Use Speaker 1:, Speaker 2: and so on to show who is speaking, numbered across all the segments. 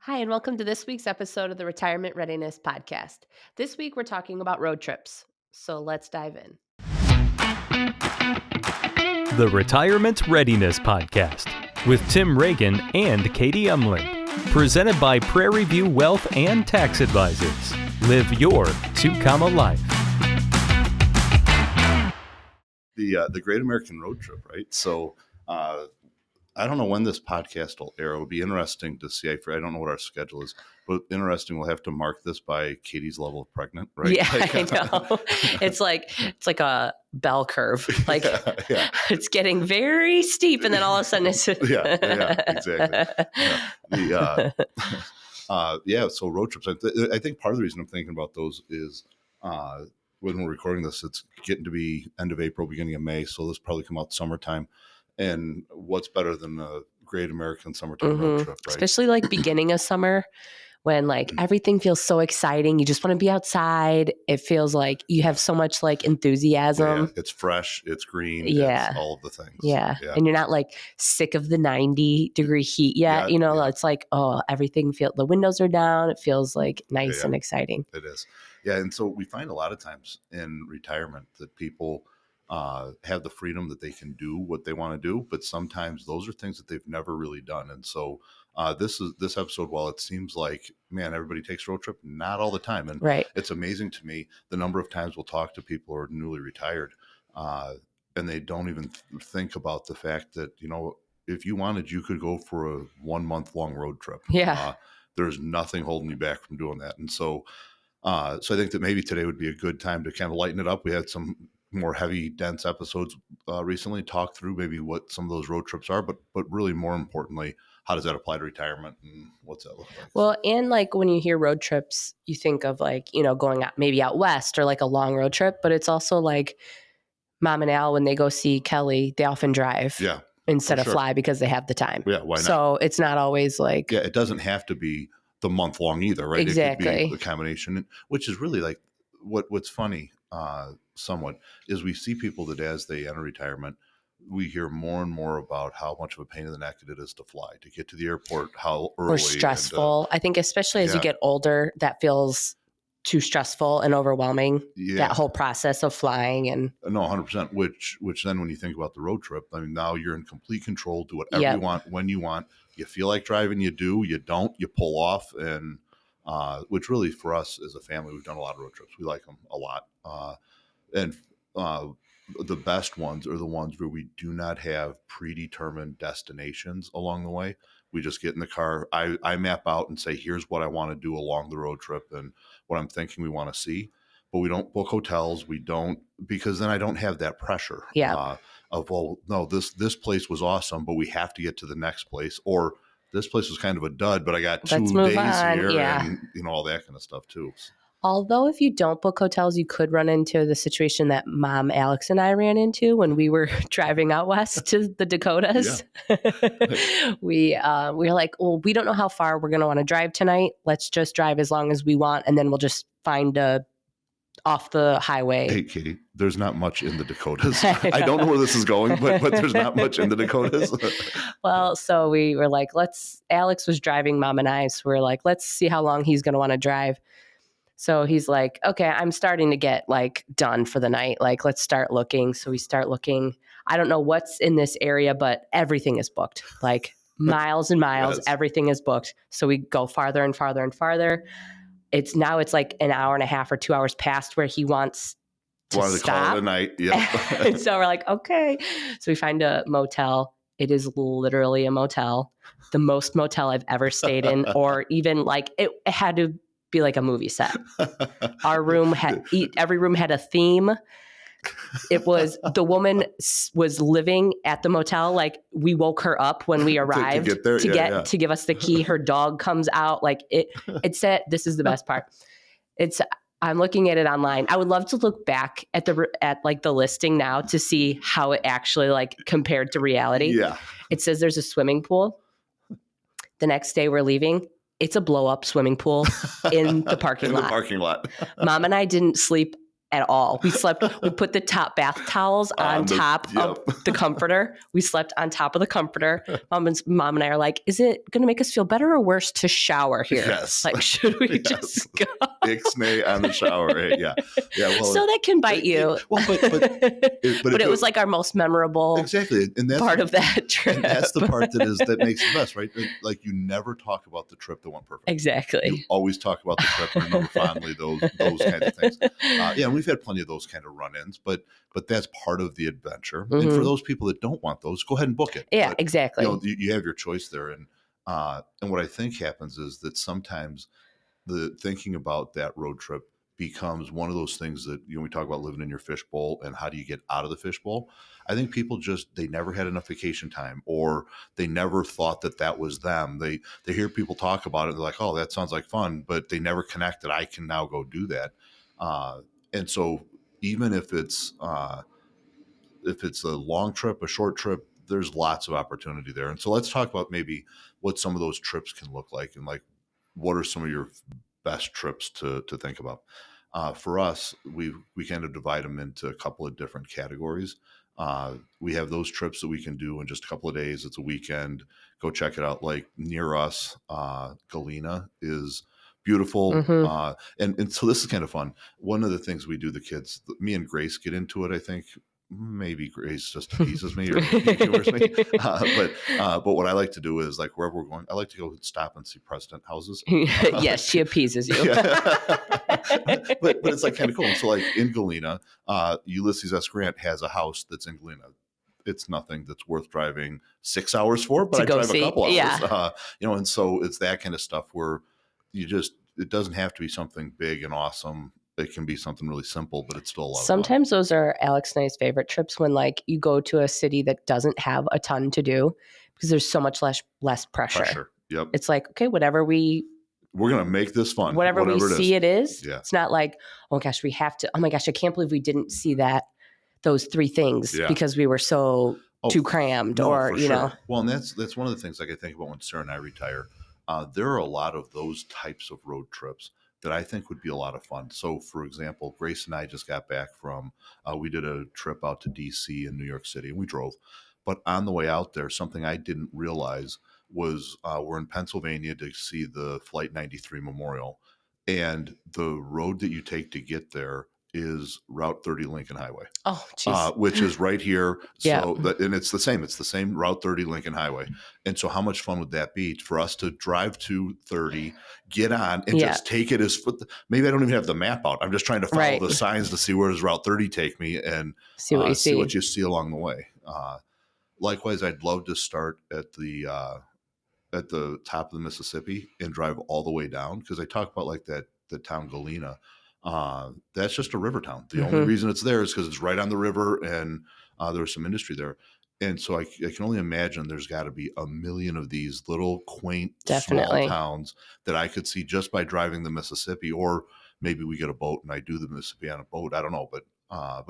Speaker 1: Hi, and welcome to this week's episode of the Retirement Readiness Podcast. This week, we're talking about road trips. So let's dive in.
Speaker 2: The Retirement Readiness Podcast with Tim Regan and Katie Umland. Presented by Prairie View Wealth and Tax Advisors. Live your 2-comma life.
Speaker 3: The Great American Road Trip, right? So I don't know when this podcast will air. It would be interesting to see. I don't know what our schedule is, but interesting. We'll have to mark this by Katie's level of pregnant, right?
Speaker 1: Yeah, I know. It's like a bell curve. Like It's getting very steep, and then all of a sudden it's
Speaker 3: exactly. So road trips. I think part of the reason I'm thinking about those is when we're recording this, it's getting to be end of April, beginning of May. So this probably come out summertime. And what's better than a Great American Summertime road trip, right?
Speaker 1: Especially like beginning of summer when like everything feels so exciting. You just want to be outside. It feels like you have so much like enthusiasm.
Speaker 3: Yeah, it's fresh. It's green.
Speaker 1: Yeah.
Speaker 3: It's all of the things.
Speaker 1: Yeah. And you're not like sick of the 90-degree heat yet. It's like, everything the windows are down. It feels like nice and exciting.
Speaker 3: It is. Yeah. And so we find a lot of times in retirement that people have the freedom that they can do what they want to do, but sometimes those are things that they've never really done. And so this episode, while it seems like, man, everybody takes a road trip, not all the time. And It's amazing to me the number of times we'll talk to people who are newly retired and they don't even think about the fact that, if you wanted, you could go for a 1-month-long road trip.
Speaker 1: Yeah.
Speaker 3: There's nothing holding you back from doing that. And so I think that maybe today would be a good time to kind of lighten it up. We had some more heavy, dense episodes recently, talk through maybe what some of those road trips are, but really more importantly, how does that apply to retirement and what's that look like?
Speaker 1: Well, and like when you hear road trips, you think of like, going out, maybe out west or like a long road trip, but it's also like Mom and Al, when they go see Kelly, they often drive instead of fly because they have the time.
Speaker 3: Yeah, why not?
Speaker 1: So it's not always like...
Speaker 3: Yeah, it doesn't have to be the month long either, right?
Speaker 1: Exactly.
Speaker 3: It could be a combination, which is really like what's funny somewhat is we see people that as they enter retirement, we hear more and more about how much of a pain in the neck it is to fly, to get to the airport, how early.
Speaker 1: Or stressful. I think especially as you get older, that feels too stressful and overwhelming, that whole process of flying. And
Speaker 3: no, 100%, which then when you think about the road trip, I mean, now you're in complete control, do whatever you want, when you want. You feel like driving, you do, you don't, you pull off. And which really for us as a family, we've done a lot of road trips. We like them a lot. And the best ones are the ones where we do not have predetermined destinations along the way. We just get in the car. I map out and say, here's what I want to do along the road trip and what I'm thinking we want to see. But we don't book hotels. We don't, because then I don't have that pressure of, well, no, this place was awesome, but we have to get to the next place. Or this place was kind of a dud, but I got 2 days here and all that kind of stuff too.
Speaker 1: Although if you don't book hotels, you could run into the situation that Mom Alex and I ran into when we were driving out west to the Dakotas. Yeah. We were like, well, we don't know how far we're going to want to drive tonight. Let's just drive as long as we want, and then we'll just find off the highway.
Speaker 3: Hey, Katie, there's not much in the Dakotas. I don't know where this is going, but there's not much in the Dakotas.
Speaker 1: Well, so we were like, Alex was driving Mom and I, so we were like, let's see how long he's going to want to drive. So he's like, okay, I'm starting to get like done for the night. Like, let's start looking. So we start looking. I don't know what's in this area, but everything is booked. Like miles and miles, everything is booked. So we go farther and farther and farther. It's like an hour and a half or 2 hours past where he wants to stop.
Speaker 3: Call it a night. Yeah.
Speaker 1: And so we're like, okay. So we find a motel. It is literally a motel, the most motel I've ever stayed in, or even like it had to be like a movie set. Every room had a theme. It was, the woman was living at the motel. Like we woke her up when we arrived to give us the key. Her dog comes out. Like it said, this is the best part. I'm looking at it online. I would love to look back at the listing now to see how it actually like compared to reality.
Speaker 3: Yeah.
Speaker 1: It says there's a swimming pool. The next day we're leaving. It's a blow up swimming pool in the parking lot.
Speaker 3: In the parking lot.
Speaker 1: Mom and I didn't sleep at all. We put the top bath towels on top of the comforter. We slept on top of the comforter. Mom and I are like, is it going to make us feel better or worse to shower here?
Speaker 3: Yes.
Speaker 1: Like, should we just go?
Speaker 3: Ixnay on the shower. Right? Yeah. Well,
Speaker 1: so that can bite you.
Speaker 3: But
Speaker 1: it was like our most memorable
Speaker 3: exactly, and that's
Speaker 1: part of that trip.
Speaker 3: And that's the part that makes it best, right? Like you never talk about the trip that went perfect.
Speaker 1: Exactly.
Speaker 3: You always talk about the trip and remember fondly those kind of things. And we've had plenty of those kind of run-ins, but that's part of the adventure. And for those people that don't want those, go ahead and book it.
Speaker 1: Yeah,
Speaker 3: but,
Speaker 1: exactly.
Speaker 3: You have your choice there, and what I think happens is that sometimes the thinking about that road trip becomes one of those things that, we talk about living in your fishbowl and how do you get out of the fishbowl. I think people they never had enough vacation time, or they never thought that was them. They hear people talk about it. They're like, oh, that sounds like fun, but they never connect that I can now go do that. And so even if it's a long trip, a short trip, there's lots of opportunity there. And so let's talk about maybe what some of those trips can look like, and like, what are some of your best trips to think about? For us, we kind of divide them into a couple of different categories. We have those trips that we can do in just a couple of days. It's a weekend. Go check it out. Like near us, Galena is beautiful. And so this is kind of fun. One of the things we do, the kids, me and Grace get into it, I think. Maybe Grace just teases me or humors me. But what I like to do is, like, wherever we're going, I like to go stop and see president houses.
Speaker 1: Yes, she appeases you.
Speaker 3: but it's like kind of cool. So like in Galena, Ulysses S. Grant has a house that's in Galena. It's nothing that's worth driving 6 hours for, but I drive a couple hours.
Speaker 1: Yeah.
Speaker 3: And so it's that kind of stuff where it doesn't have to be something big and awesome. It can be something really simple, but it's still a lot of fun.
Speaker 1: Sometimes those are Alex and I's favorite trips, when like you go to a city that doesn't have a ton to do because there's so much less pressure.
Speaker 3: Yep.
Speaker 1: It's like, okay, we're
Speaker 3: going to make this fun.
Speaker 1: Whatever we see it is.
Speaker 3: Yeah.
Speaker 1: It's not like, oh gosh, we have to, oh my gosh, I can't believe we didn't see those three things because we were so too crammed or, know.
Speaker 3: Well, and that's one of the things like I think about when Sarah and I retire. There are a lot of those types of road trips that I think would be a lot of fun. So, for example, Grace and I just got back from, we did a trip out to DC and New York City, and we drove. But on the way out there, something I didn't realize was we're in Pennsylvania to see the Flight 93 Memorial, and the road that you take to get there is Route 30 Lincoln Highway.
Speaker 1: Oh, geez.
Speaker 3: Which is right here.
Speaker 1: Yeah.
Speaker 3: And it's the same Route 30 Lincoln Highway. And so how much fun would that be for us to drive to 30, get on and just take it maybe I don't even have the map out. I'm just trying to follow the signs to see where does Route 30 take me and
Speaker 1: see what
Speaker 3: you see along the way. Likewise, I'd love to start at the top of the Mississippi and drive all the way down, because I talk about like the town Galena. That's just a river town. The only reason it's there is because it's right on the river, and there's some industry there. And so I can only imagine there's got to be a million of these little quaint, small towns that I could see just by driving the Mississippi, or maybe we get a boat and I do the Mississippi on a boat. I don't know, but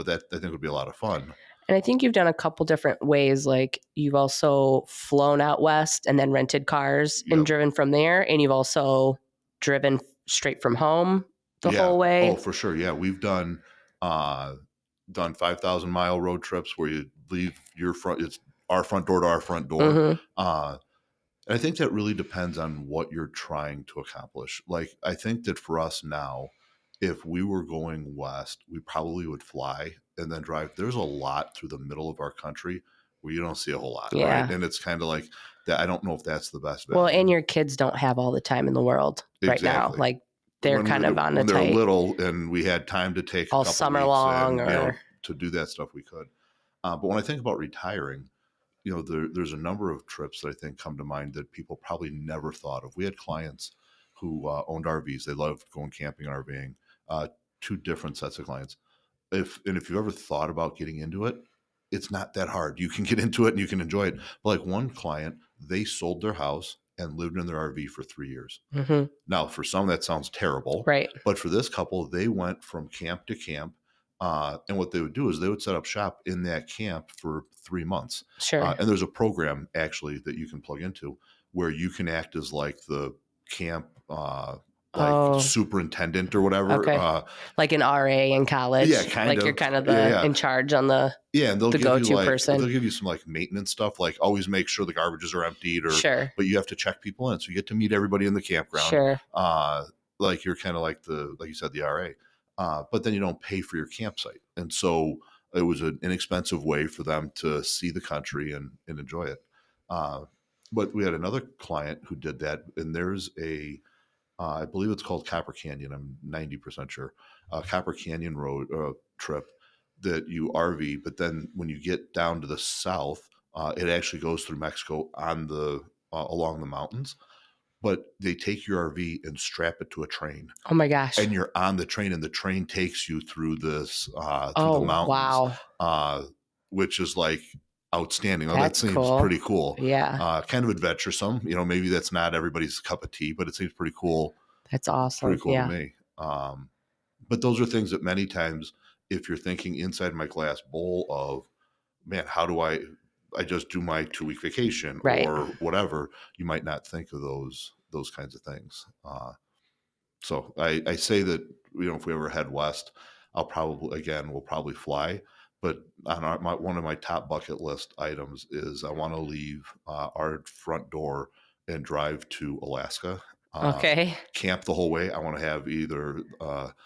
Speaker 3: that I think would be a lot of fun.
Speaker 1: And I think you've done a couple different ways. Like you've also flown out west and then rented cars and driven from there. And you've also driven straight from home the whole way.
Speaker 3: Oh, for sure. Yeah. We've done 5,000 mile road trips where you leave it's our front door to our front door. And I think that really depends on what you're trying to accomplish. Like, I think that for us now, if we were going west, we probably would fly and then drive. There's a lot through the middle of our country where you don't see a whole lot, right? And it's kind of like that. I don't know if that's the best value.
Speaker 1: Well, and your kids don't have all the time in the world right now. Like they're when kind of on a tight.
Speaker 3: When they're little, and we had time to take
Speaker 1: all summer long,
Speaker 3: and, to do that stuff, we could. But when I think about retiring, there's a number of trips that I think come to mind that people probably never thought of. We had clients who owned RVs. They loved going camping and RVing. Two different sets of clients. If you've ever thought about getting into it, it's not that hard. You can get into it and you can enjoy it. But like one client, they sold their house and lived in their RV for 3 years. Now, for some, that sounds terrible.
Speaker 1: Right.
Speaker 3: But for this couple, they went from camp to camp. And what they would do is they would set up shop in that camp for 3 months.
Speaker 1: Sure.
Speaker 3: And there's a program actually that you can plug into where you can act as like the camp
Speaker 1: Oh,
Speaker 3: superintendent or whatever.
Speaker 1: okay. Like an RA in college.
Speaker 3: Yeah, kind
Speaker 1: like
Speaker 3: of.
Speaker 1: You're kind of the in charge on the
Speaker 3: and they'll
Speaker 1: the
Speaker 3: give you
Speaker 1: go-to
Speaker 3: like
Speaker 1: person.
Speaker 3: they'll give you some like maintenance stuff, like always make sure the garbages are emptied, or
Speaker 1: Sure.
Speaker 3: but you have to check people in, so you get to meet everybody in the campground.
Speaker 1: Sure.
Speaker 3: Like you're kind of like like you said, the RA. But then you don't pay for your campsite, and so it was an inexpensive way for them to see the country and enjoy it. But we had another client who did that, and there's I believe it's called Copper Canyon. I'm 90% sure. Copper Canyon road trip that you RV, but then when you get down to the south, it actually goes through Mexico on the along the mountains. But they take your RV and strap it to a train.
Speaker 1: Oh my gosh!
Speaker 3: And you're on the train, and the train takes you through this through
Speaker 1: oh,
Speaker 3: the mountains.
Speaker 1: Wow!
Speaker 3: Which is like outstanding. Oh,
Speaker 1: That's
Speaker 3: that seems
Speaker 1: cool.
Speaker 3: pretty cool.
Speaker 1: Yeah.
Speaker 3: Kind of adventuresome. Maybe that's not everybody's cup of tea, but it seems pretty cool.
Speaker 1: That's awesome.
Speaker 3: Pretty cool to me. But those are things that many times, if you're thinking inside my glass bowl of, man, how do I just do my 2-week vacation or whatever, you might not think of those kinds of things. So I say that, if we ever head west, we'll probably fly. But on one of my top bucket list items is I want to leave our front door and drive to Alaska.
Speaker 1: Okay.
Speaker 3: Camp the whole way. I want to have either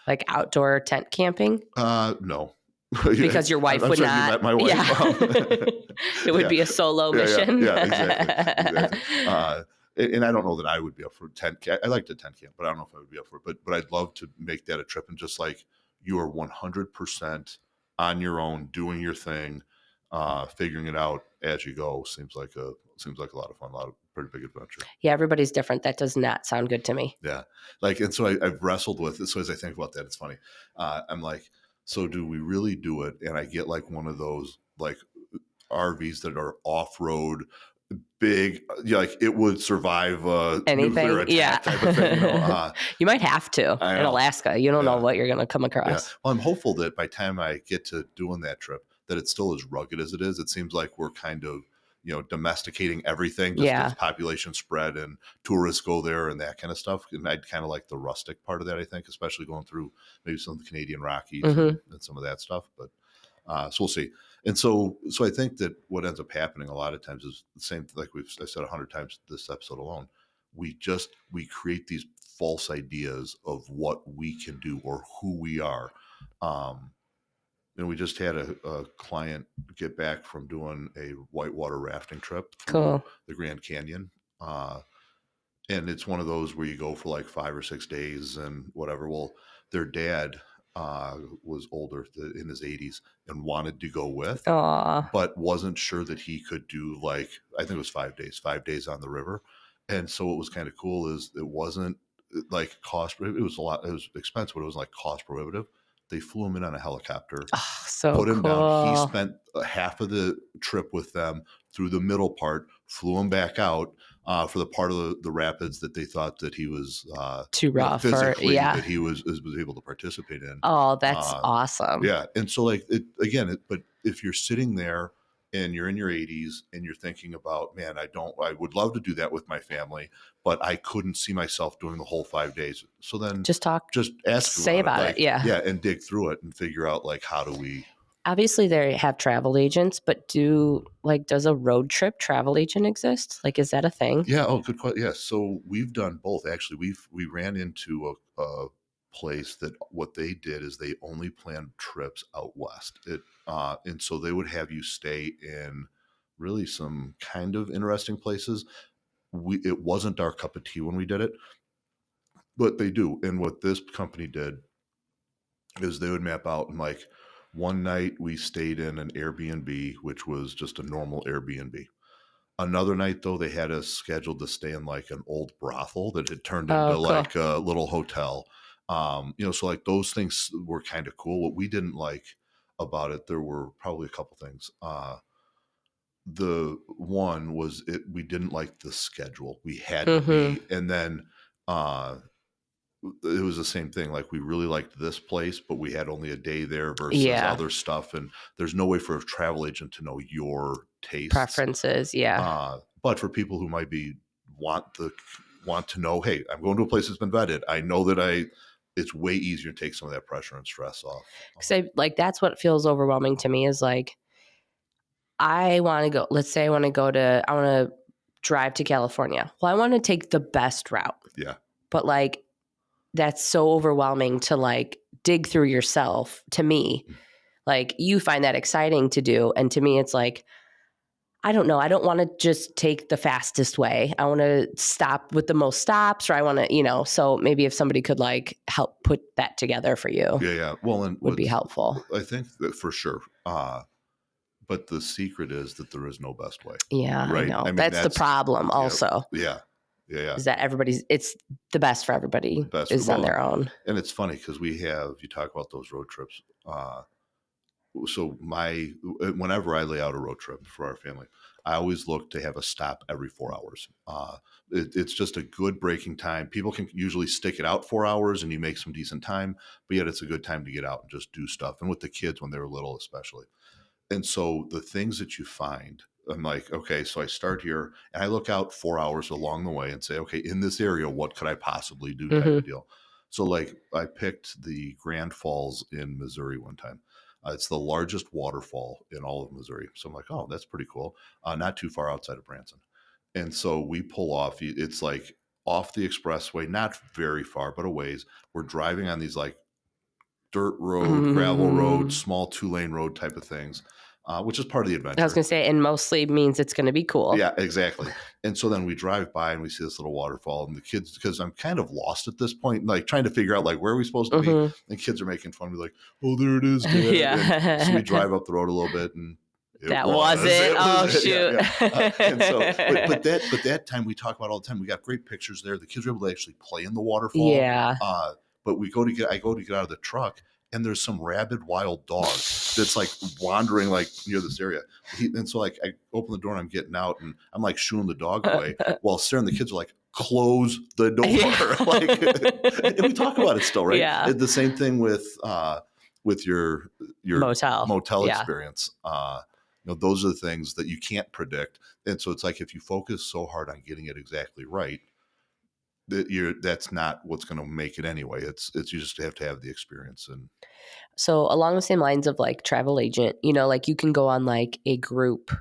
Speaker 1: like outdoor tent camping.
Speaker 3: No.
Speaker 1: Because your wife would not.
Speaker 3: You met my wife.
Speaker 1: Yeah. It would be a solo mission.
Speaker 3: Yeah, exactly. And I don't know that I would be up for tent camp. I like to tent camp, but I don't know if I would be up for it. But I'd love to make that a trip, and just like you are 100% on your own, doing your thing, figuring it out as you go. Seems like a lot of fun, a lot of pretty big adventure.
Speaker 1: Yeah, everybody's different. That does not sound good to me.
Speaker 3: Yeah, and so I've wrestled with it. So as I think about that, it's funny. I'm like, so do we really do it? And I get like one of those like RVs that are off-road, big, like it would survive
Speaker 1: anything,
Speaker 3: nuclear attack type of thing.
Speaker 1: You might have to in Alaska. You don't know what you're going to come across.
Speaker 3: Yeah. Well, I'm hopeful that by the time I get to doing that trip, that it's still as rugged as it is. It seems like we're kind of, domesticating everything just as population spread and tourists go there and that kind of stuff. And I'd kind of like the rustic part of that, I think, especially going through maybe some of the Canadian Rockies and some of that stuff. But so we'll see. And so I think that what ends up happening a lot of times is the same, like I said 100 times this episode alone. We create these false ideas of what we can do or who we are. And we just had a client get back from doing a whitewater rafting trip through the Grand Canyon. And it's one of those where you go for like 5 or 6 days and whatever. Well, their dad was older, in his 80s, and wanted to go with, but wasn't sure that he could do, like, I think it was 5 days on the river. And so what was kind of cool is it wasn't like it was expensive, but it was like cost prohibitive. They flew him in on a helicopter, put him down. He spent half of the trip with them through the middle part, flew him back out for the part of the rapids that they thought that he was
Speaker 1: too rough
Speaker 3: physically, that he was able to participate in.
Speaker 1: Oh, that's awesome.
Speaker 3: Yeah. And so like but if you're sitting there and you're in your 80s and you're thinking about, man, I would love to do that with my family, but I couldn't see myself doing the whole 5 days. So then just ask,
Speaker 1: say about it. Yeah.
Speaker 3: Yeah. And dig through it and figure out, like, how do we,
Speaker 1: obviously they have travel agents, but does a road trip travel agent exist? Like, is that a thing?
Speaker 3: Yeah. Oh, good question. Yeah. So we've done both. Actually, we ran into a place that what they did is they only planned trips out west. And so they would have you stay in really some kind of interesting places. It wasn't our cup of tea when we did it, but they do. And what this company did is they would map out, and like one night we stayed in an Airbnb, which was just a normal Airbnb. Another night, though, they had us scheduled to stay in like an old brothel that had turned into like a little hotel. So like those things were kind of cool. What we didn't like about it, there were probably a couple things. The one was we didn't like the schedule. We had to be, and then it was the same thing. Like, we really liked this place, but we had only a day there versus other stuff. And there's no way for a travel agent to know your tastes,
Speaker 1: preferences. Yeah.
Speaker 3: But for people who might want want to know, hey, I'm going to a place that's been vetted. I know that it's way easier to take some of that pressure and stress off.
Speaker 1: So like, that's what feels overwhelming to me is like, I want to go, let's say I want to drive to California. Well, I want to take the best route.
Speaker 3: Yeah.
Speaker 1: But like, that's so overwhelming to like dig through yourself. To me, like you find that exciting to do. And to me, it's like, I don't know. I don't want to just take the fastest way. I want to stop with the most stops, or I want to, so maybe if somebody could like help put that together for you.
Speaker 3: Yeah. Well, and
Speaker 1: would be helpful.
Speaker 3: I think that for sure. But the secret is that there is no best way.
Speaker 1: Yeah,
Speaker 3: right?
Speaker 1: I know. That's the problem also.
Speaker 3: Yeah.
Speaker 1: Is that it's the best for everybody on their own.
Speaker 3: And it's funny because you talk about those road trips. So whenever I lay out a road trip for our family, I always look to have a stop every 4 hours. It's just a good breaking time. People can usually stick it out 4 hours and you make some decent time, but yet it's a good time to get out and just do stuff. And with the kids when they were little, especially. And so the things that you find, I'm like, okay, so I start here and I look out 4 hours along the way and say, okay, in this area, what could I possibly do type of deal? So like I picked the Grand Falls in Missouri one time. It's the largest waterfall in all of Missouri. So I'm like, oh, that's pretty cool. Not too far outside of Branson. And so we pull off. It's like off the expressway, not very far, but a ways. We're driving on these like dirt road, gravel road, small 2-lane road type of things, which is part of the adventure.
Speaker 1: I was going to say, and mostly means it's going to be cool.
Speaker 3: Yeah, exactly. And so then we drive by and we see this little waterfall, and the kids, because I'm kind of lost at this point, like trying to figure out like where are we supposed to be. And kids are making fun of me like, oh, there it is. Dad.
Speaker 1: Yeah.
Speaker 3: So we drive up the road a little bit and
Speaker 1: that was it. Oh, shoot.
Speaker 3: Yeah. And so, but that time we talk about all the time, we got great pictures there. The kids were able to actually play in the waterfall.
Speaker 1: Yeah.
Speaker 3: But I go to get out of the truck, and there's some rabid wild dog that's like wandering like near this area. And so like I open the door and I'm getting out and I'm like shooing the dog away while Sarah and the kids are like, close the door. Like, and we talk about it still, right?
Speaker 1: Yeah.
Speaker 3: The same thing with your motel experience. Those are the things that you can't predict. And so it's like, if you focus so hard on getting it exactly right, that's not what's going to make it anyway. It's you just have to have the experience. And
Speaker 1: so along the same lines of like travel agent, like you can go on like a group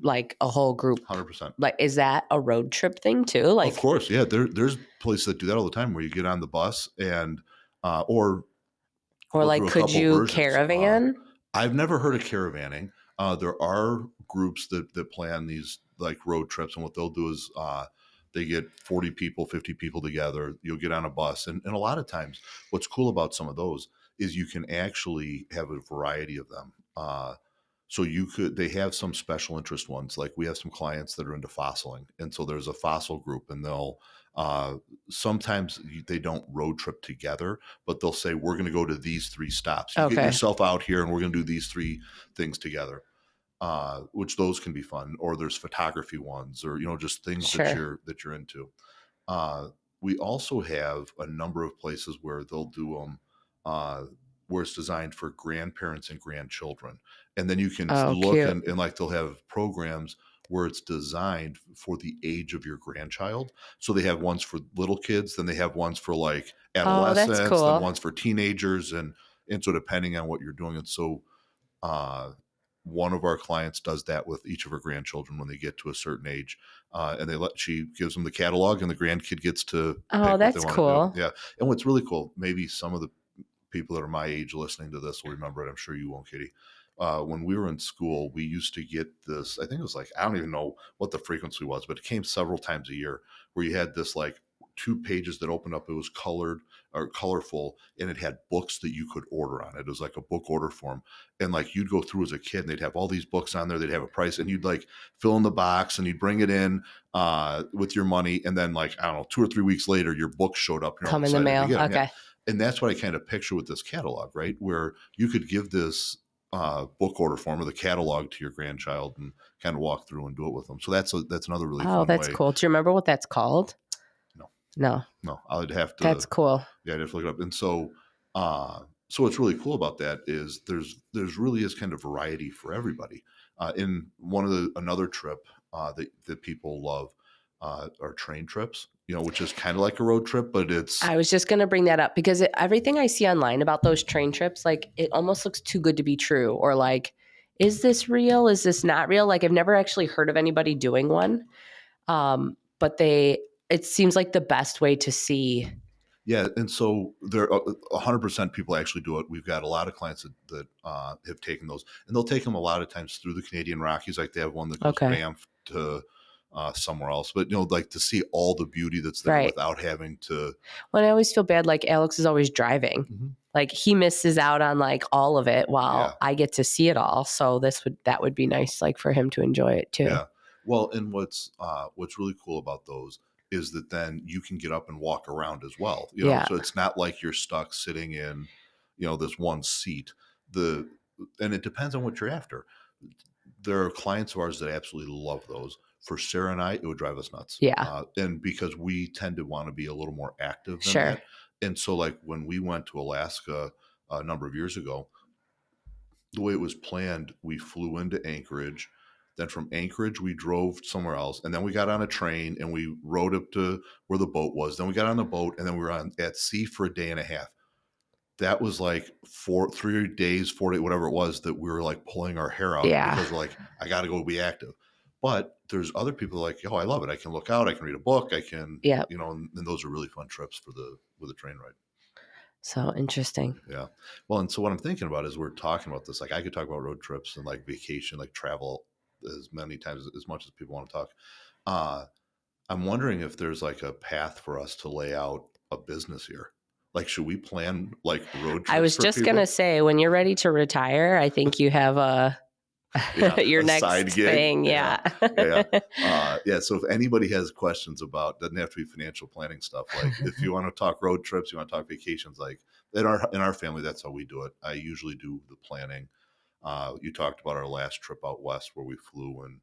Speaker 1: like a whole group.
Speaker 3: 100%.
Speaker 1: Like, is that a road trip thing too? Like,
Speaker 3: of course. Yeah. There's places that do that all the time where you get on the bus and, or
Speaker 1: like, could you caravan?
Speaker 3: I've never heard of caravanning. There are groups that plan these like road trips, and what they'll do is, they get 40 people, 50 people together. You'll get on a bus. And a lot of times what's cool about some of those is you can actually have a variety of them. So they have some special interest ones. Like we have some clients that are into fossiling. And so there's a fossil group, and they'll, sometimes they don't road trip together, but they'll say, we're going to go to these 3 stops. You get yourself out here and we're going to do these 3 things together. Which those can be fun, or there's photography ones, or just things that you're into. We also have a number of places where they'll do them where it's designed for grandparents and grandchildren, and then you can look and like they'll have programs where it's designed for the age of your grandchild. So they have ones for little kids, then they have ones for like adolescents, then ones for teenagers, and so depending on what you're doing. And so one of our clients does that with each of her grandchildren when they get to a certain age, and she gives them the catalog, and the grandkid gets to pick what they want
Speaker 1: cool.
Speaker 3: to do. Yeah, and what's really cool, maybe some of the people that are my age listening to this will remember it. I'm sure you won't, Katie. When we were in school, we used to get this. I think it was like, I don't even know what the frequency was, but it came several times a year, where you had this like 2 pages that opened up. It was colored or colorful, and it had books that you could order on it. It was like a book order form. And like you'd go through as a kid, and they'd have all these books on there. They'd have a price, and you'd like fill in the box, and you'd bring it in with your money. And then like, I don't know, 2 or 3 weeks later, your book showed up.
Speaker 1: Come in the mail. Okay.
Speaker 3: Yeah. And that's what I kind of picture with this catalog, right? Where you could give this book order form or the catalog to your grandchild and kind of walk through and do it with them. So that's another really fun way. Oh,
Speaker 1: that's cool. Do you remember what that's called? No.
Speaker 3: I would have to.
Speaker 1: That's cool.
Speaker 3: Yeah, I'd have to look it up. And so, what's really cool about that is there's really is kind of variety for everybody. In another trip that people love, are train trips, which is kind of like a road trip, but
Speaker 1: I was just going to bring that up because everything I see online about those train trips, like it almost looks too good to be true, or like, is this real? Is this not real? Like I've never actually heard of anybody doing one. But it seems like the best way to see.
Speaker 3: Yeah. And so there 100% people actually do it. We've got a lot of clients that have taken those, and they'll take them a lot of times through the Canadian Rockies. Like they have one that goes Banff to somewhere else, but like to see all the beauty that's there without having to.
Speaker 1: Well, I always feel bad. Like Alex is always driving. Mm-hmm. Like he misses out on like all of it while I get to see it all. So that would be nice, like for him to enjoy it too.
Speaker 3: Yeah. Well, and what's really cool about those is that then you can get up and walk around as well. So it's not like you're stuck sitting in, this one seat. And it depends on what you're after. There are clients of ours that absolutely love those. For Sarah and I, it would drive us nuts.
Speaker 1: Yeah.
Speaker 3: And because we tend to want to be a little more active than that. And so like when we went to Alaska a number of years ago, the way it was planned, we flew into Anchorage. Then from Anchorage, we drove somewhere else. And then we got on a train and we rode up to where the boat was. Then we got on the boat and then we were at sea for a day and a half. That was like 3 days, 4 days, whatever it was, that we were like pulling our hair out because we're like, I got to go be active. But there's other people like, oh, I love it. I can look out. I can read a book. I can, and those are really fun trips with a train ride.
Speaker 1: So interesting.
Speaker 3: Yeah. Well, and so what I'm thinking about is we're talking about this, like I could talk about road trips and like vacation, like travel as many times, as much as people want to talk. I'm wondering if there's like a path for us to lay out a business here. Like, should we plan like road trips?
Speaker 1: I was just going to say, when you're ready to retire, I think you have your next
Speaker 3: side gig.
Speaker 1: Thing. Yeah.
Speaker 3: So if anybody has questions about, doesn't have to be financial planning stuff. Like if you want to talk road trips, you want to talk vacations, like in our family, that's how we do it. I usually do the planning. You talked about our last trip out west where we flew, and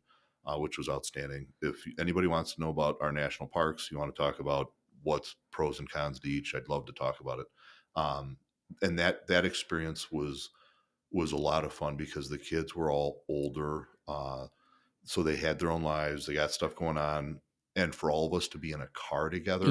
Speaker 3: which was outstanding. If anybody wants to know about our national parks, you want to talk about what's pros and cons to each, I'd love to talk about it. And that experience was a lot of fun because the kids were all older. So they had their own lives. They got stuff going on. And for all of us to be in a car together,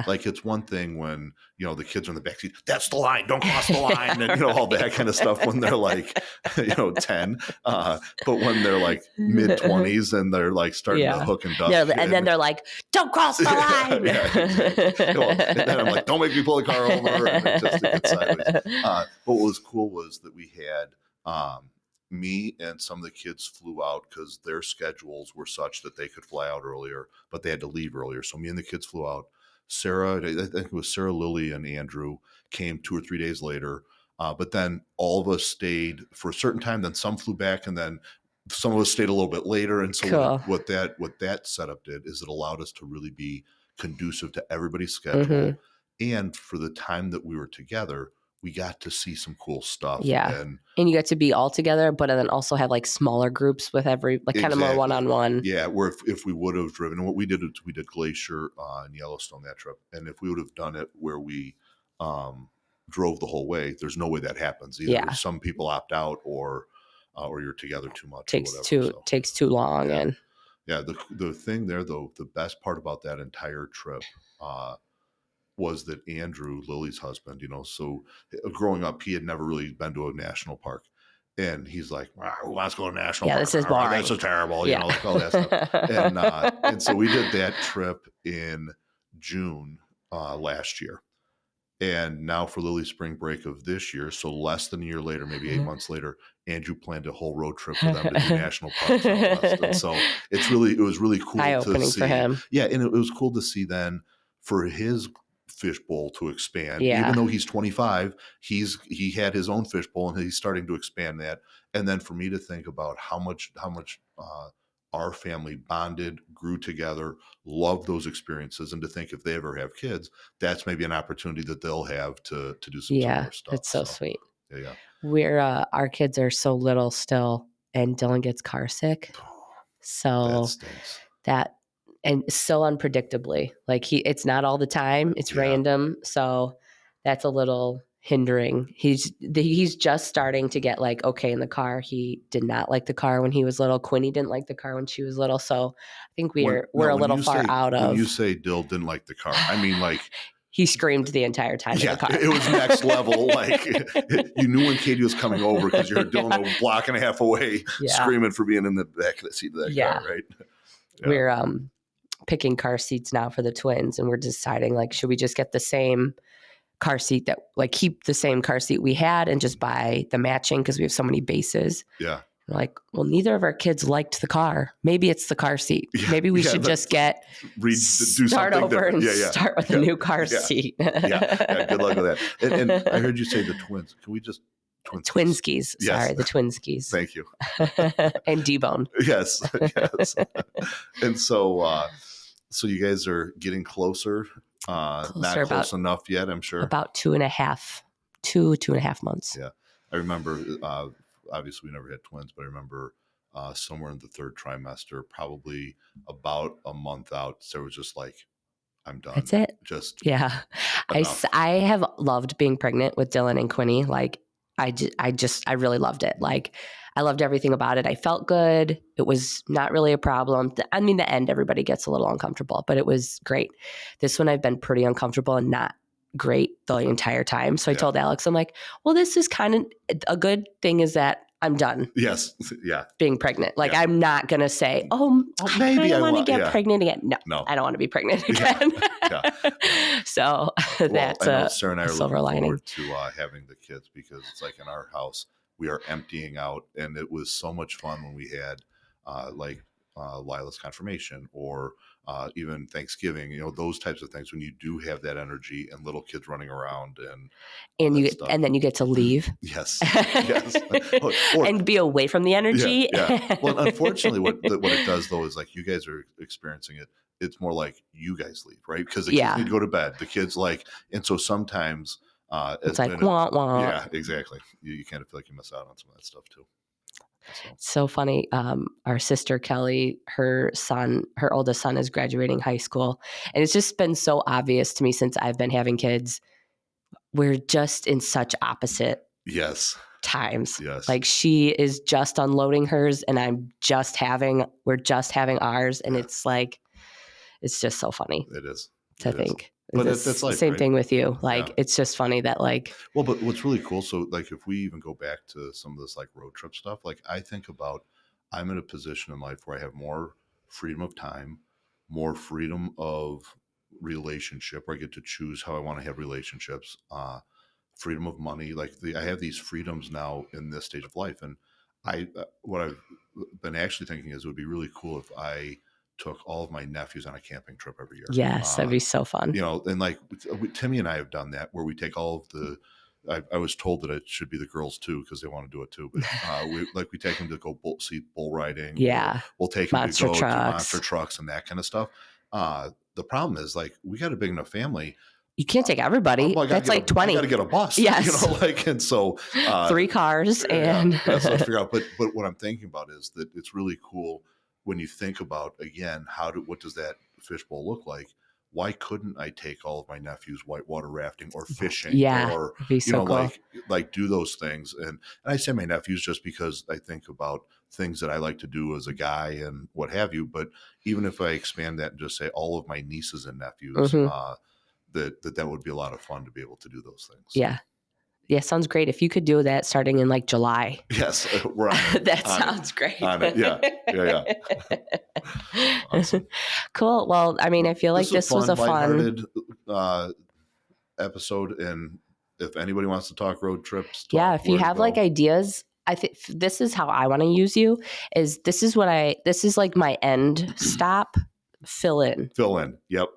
Speaker 3: like it's one thing when, the kids are in the backseat, that's the line, don't cross the line, and, all that kind of stuff when they're like, 10. But when they're like mid-20s and they're like starting to hook and duck.
Speaker 1: Yeah, and then they're like, don't cross the line.
Speaker 3: Exactly. And then I'm like, don't make me pull the car over. And it just gets sideways. But what was cool was that we had me and some of the kids flew out because their schedules were such that they could fly out earlier, but they had to leave earlier. So me and the kids flew out. Sarah, I think it was Sarah, Lily, and Andrew came 2 or 3 days later. But then all of us stayed for a certain time. Then some flew back, and then some of us stayed a little bit later. And so what that setup did is it allowed us to really be conducive to everybody's schedule. Mm-hmm. And for the time that we were together, we got to see some cool stuff.
Speaker 1: Yeah. And you got to be all together, but then also have like smaller groups with kind of more one-on-one.
Speaker 3: Yeah. Where if we would have driven, and what we did Glacier in Yellowstone that trip. And if we would have done it where we drove the whole way, there's no way that happens. Either some people opt out or you're together too much.
Speaker 1: Takes too long.
Speaker 3: Yeah.
Speaker 1: And
Speaker 3: the thing there though, the best part about that entire trip, was that Andrew, Lily's husband, so growing up, he had never really been to a national park. And he's like, wow, who wants to go to a national park?
Speaker 1: This is boring.
Speaker 3: This is terrible, like all that stuff. And so we did that trip in June last year. And now for Lily's spring break of this year, so less than a year later, maybe 8 months later, Andrew planned a whole road trip for them to do national parks out west. And so it was really cool
Speaker 1: eye-opening
Speaker 3: to see.
Speaker 1: For him.
Speaker 3: Yeah, and it was cool to see then for his fishbowl to expand. Even though he's 25, he had his own fishbowl and he's starting to expand that. And then for me to think about how much our family bonded, grew together, loved those experiences, and to think if they ever have kids, that's maybe an opportunity that they'll have to do some more stuff.
Speaker 1: It's so sweet.
Speaker 3: Yeah.
Speaker 1: We're our kids are so little still, and Dylan gets car sick. So
Speaker 3: that stinks.
Speaker 1: And so unpredictably, like it's not all the time, it's random. So that's a little hindering. He's just starting to get like okay in the car. He did not like the car when he was little. Quinny didn't like the car when she was little. So I think we're a little far out of.
Speaker 3: When you say Dill didn't like the car, I mean like
Speaker 1: he screamed the entire time in the car.
Speaker 3: It was next level. Like you knew when Katie was coming over because you heard Dylan a block and a half away screaming for being in the back of the seat of that car, right? Yeah.
Speaker 1: We're picking car seats now for the twins, and we're deciding like, should we just get the same car seat that like keep the same car seat we had and just buy the matching because we have so many bases.
Speaker 3: Yeah.
Speaker 1: We're like, well, neither of our kids liked the car. Maybe it's the car seat. Maybe we should just start over and start with a new car seat.
Speaker 3: Good luck with that. And I heard you say the twins. Can we just
Speaker 1: Twinskies.
Speaker 3: Yes.
Speaker 1: Sorry, the Twinskies.
Speaker 3: Thank you.
Speaker 1: And D-Bone.
Speaker 3: Yes. And so you guys are getting closer. Not close enough yet, I'm sure.
Speaker 1: About 2.5 months.
Speaker 3: Yeah. I remember, obviously we never had twins, but I remember somewhere in the third trimester, probably about a month out, Sarah was just like, I'm done.
Speaker 1: That's it.
Speaker 3: Just
Speaker 1: yeah.
Speaker 3: enough.
Speaker 1: I have loved being pregnant with Dylan and Quinny. Like I really loved it. Like I loved everything about it. I felt good. It was not really a problem. I mean, the end, everybody gets a little uncomfortable, but it was great. This one I've been pretty uncomfortable and not great the entire time. So I told Alex, I'm like, well, this is kind of a good thing is that I'm done.
Speaker 3: Yes. Yeah.
Speaker 1: Being pregnant. Like I'm not going to say, maybe I want to get pregnant again. No, I don't want to be pregnant again. So that's
Speaker 3: Sarah and I are
Speaker 1: silver
Speaker 3: looking
Speaker 1: lining
Speaker 3: forward to having the kids because it's like in our house, we are emptying out, and it was so much fun when we had Lila's confirmation or even Thanksgiving, those types of things when you do have that energy and little kids running around and
Speaker 1: then you get to leave.
Speaker 3: Yes.
Speaker 1: And be away from the energy.
Speaker 3: Yeah. Well, unfortunately, what it does though is like you guys are experiencing it. It's more like you guys leave, right? Because the kids need to go to bed. The kids and so sometimes
Speaker 1: it's like wah wah.
Speaker 3: Yeah, exactly. You kind of feel like you miss out on some of that stuff too.
Speaker 1: So funny. Our sister Kelly, her oldest son is graduating high school. And it's just been so obvious to me since I've been having kids. We're just in such opposite times.
Speaker 3: Yes.
Speaker 1: Like she is just unloading hers and we're just having ours. And it's like, it's just so funny.
Speaker 3: It is.
Speaker 1: To think.
Speaker 3: But that's life,
Speaker 1: same
Speaker 3: right?
Speaker 1: thing with you. Like, it's just funny that like.
Speaker 3: Well, but what's really cool. So like, if we even go back to some of this like road trip stuff, like I think about, I'm in a position in life where I have more freedom of time, more freedom of relationship, where I get to choose how I want to have relationships, freedom of money. Like I have these freedoms now in this stage of life. And what I've been actually thinking is it would be really cool if I took all of my nephews on a camping trip every year.
Speaker 1: Yes, that'd be so fun.
Speaker 3: And like Timmy and I have done that where we take all of the, I was told that it should be the girls too, because they want to do it too. But we take them to go see bull riding.
Speaker 1: Yeah.
Speaker 3: We'll take them
Speaker 1: monster
Speaker 3: to go
Speaker 1: trucks.
Speaker 3: to monster trucks and that kind of stuff. The problem is like, we got a big enough family.
Speaker 1: You can't take everybody. That's like 20.
Speaker 3: You got to get a bus.
Speaker 1: Yes.
Speaker 3: And so
Speaker 1: 3 cars and
Speaker 3: that's what I figure out. But what I'm thinking about is that it's really cool when you think about, again, what does that fishbowl look like? Why couldn't I take all of my nephews whitewater rafting or fishing or,
Speaker 1: cool.
Speaker 3: like do those things? And I say my nephews just because I think about things that I like to do as a guy and what have you. But even if I expand that and just say all of my nieces and nephews, that would be a lot of fun to be able to do those things.
Speaker 1: Yeah. Yeah, sounds great. If you could do that starting in like July.
Speaker 3: Yes, we're on it.
Speaker 1: That sounds great.
Speaker 3: On it. Yeah.
Speaker 1: Awesome. Cool. Well, I mean, I feel like this was a fun
Speaker 3: episode. And if anybody wants to talk road trips,
Speaker 1: if you have like ideas, I think this is how I want to use you. This is like my end stop. Fill in.
Speaker 3: Yep.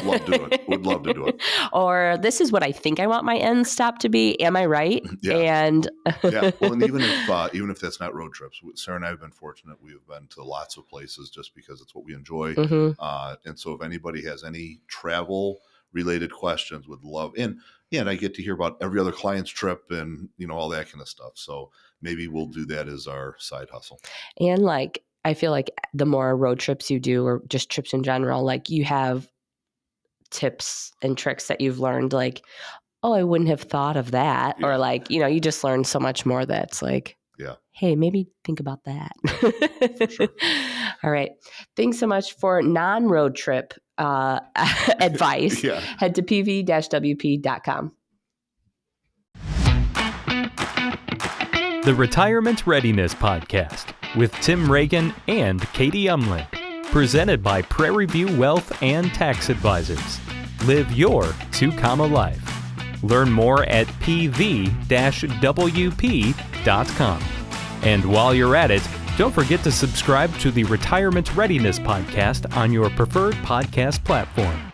Speaker 3: Love to do it. Would love to do it.
Speaker 1: Or this is what I think I want my end stop to be. Am I right?
Speaker 3: Yeah.
Speaker 1: And
Speaker 3: Well, and even if that's not road trips, Sarah and I have been fortunate. We have been to lots of places just because it's what we enjoy. And so if anybody has any travel related questions, would love. And I get to hear about every other client's trip and all that kind of stuff. So maybe we'll do that as our side hustle.
Speaker 1: And like I feel like the more road trips you do, or just trips in general, like you have tips and tricks that you've learned, like, oh, I wouldn't have thought of that.
Speaker 3: Yeah.
Speaker 1: Or like, you just learn so much more that's like, hey, maybe think about that.
Speaker 3: Sure.
Speaker 1: All right. Thanks so much for non-road trip advice. Head to pv-wp.com.
Speaker 2: The Retirement Readiness Podcast with Tim Regan and Katie Umland. Presented by Prairie View Wealth and Tax Advisors. Live your 2-comma life. Learn more at pv-wp.com. And while you're at it, don't forget to subscribe to the Retirement Readiness Podcast on your preferred podcast platform.